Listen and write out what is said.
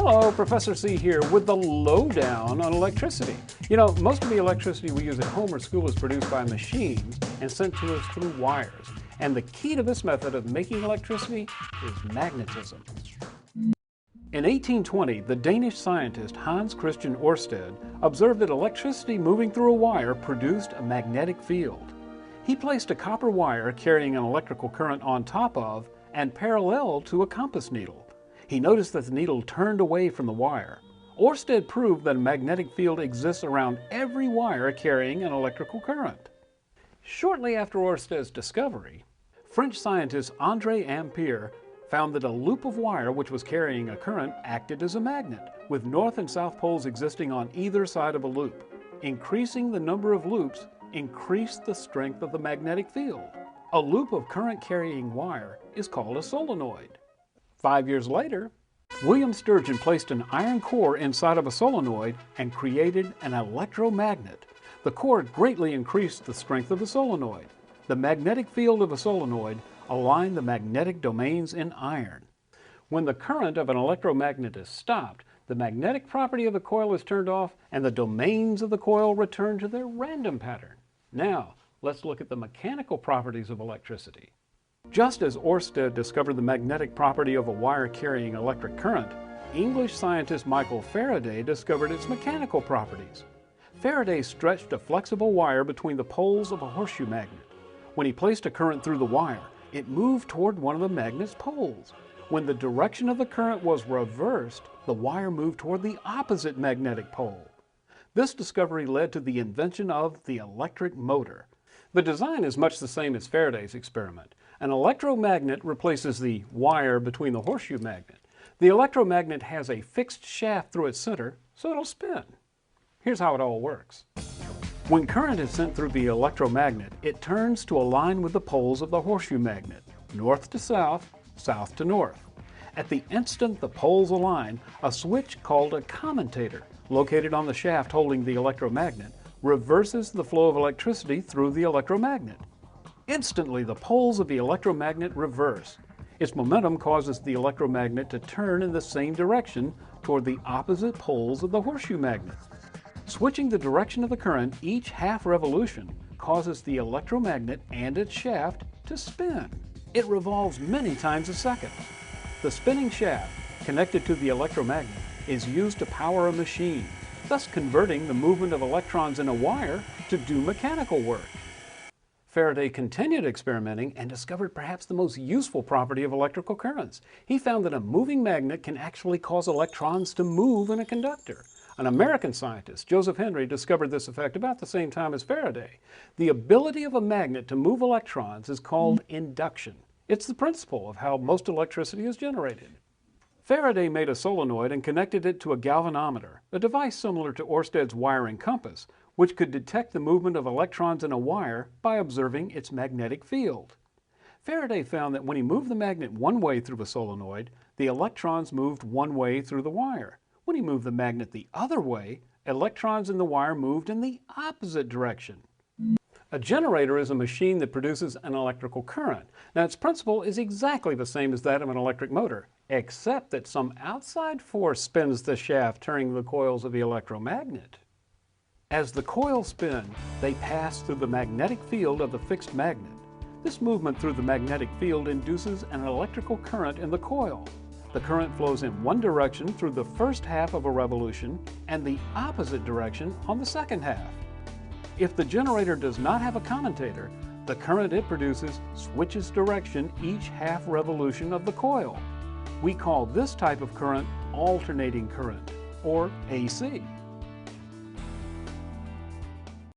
Hello, Professor C here with the lowdown on electricity. You know, most of the electricity we use at home or school is produced by machines and sent to us through wires. And the key to this method of making electricity is magnetism. In 1820, the Danish scientist Hans Christian Oersted observed that electricity moving through a wire produced a magnetic field. He placed a copper wire carrying an electrical current on top of and parallel to a compass needle. He noticed that the needle turned away from the wire. Oersted proved that a magnetic field exists around every wire carrying an electrical current. Shortly after Oersted's discovery, French scientist Ampere found that a loop of wire which was carrying a current acted as a magnet, with north and south poles existing on either side of a loop. Increasing the number of loops increased the strength of the magnetic field. A loop of current-carrying wire is called a solenoid. 5 years later, William Sturgeon placed an iron core inside of a solenoid and created an electromagnet. The core greatly increased the strength of the solenoid. The magnetic field of a solenoid aligned the magnetic domains in iron. When the current of an electromagnet is stopped, the magnetic property of the coil is turned off and the domains of the coil return to their random pattern. Now, let's look at the mechanical properties of electricity. Just as Oersted discovered the magnetic property of a wire carrying electric current, English scientist Michael Faraday discovered its mechanical properties. Faraday stretched a flexible wire between the poles of a horseshoe magnet. When he placed a current through the wire, it moved toward one of the magnet's poles. When the direction of the current was reversed, the wire moved toward the opposite magnetic pole. This discovery led to the invention of the electric motor. The design is much the same as Faraday's experiment. An electromagnet replaces the wire between the horseshoe magnet. The electromagnet has a fixed shaft through its center, so it'll spin. Here's how it all works. When current is sent through the electromagnet, it turns to align with the poles of the horseshoe magnet, north to south, south to north. At the instant the poles align, a switch called a commutator, located on the shaft holding the electromagnet, reverses the flow of electricity through the electromagnet. Instantly, the poles of the electromagnet reverse. Its momentum causes the electromagnet to turn in the same direction toward the opposite poles of the horseshoe magnet. Switching the direction of the current each half revolution causes the electromagnet and its shaft to spin. It revolves many times a second. The spinning shaft, connected to the electromagnet, is used to power a machine, thus converting the movement of electrons in a wire to do mechanical work. Faraday continued experimenting and discovered perhaps the most useful property of electrical currents. He found that a moving magnet can actually cause electrons to move in a conductor. An American scientist, Joseph Henry, discovered this effect about the same time as Faraday. The ability of a magnet to move electrons is called induction. It's the principle of how most electricity is generated. Faraday made a solenoid and connected it to a galvanometer, a device similar to Oersted's wiring compass, which could detect the movement of electrons in a wire by observing its magnetic field. Faraday found that when he moved the magnet one way through a solenoid, the electrons moved one way through the wire. When he moved the magnet the other way, electrons in the wire moved in the opposite direction. A generator is a machine that produces an electrical current. Now, its principle is exactly the same as that of an electric motor, except that some outside force spins the shaft turning the coils of the electromagnet. As the coils spin, they pass through the magnetic field of the fixed magnet. This movement through the magnetic field induces an electrical current in the coil. The current flows in one direction through the first half of a revolution and the opposite direction on the second half. If the generator does not have a commutator, the current it produces switches direction each half revolution of the coil. We call this type of current alternating current, or AC.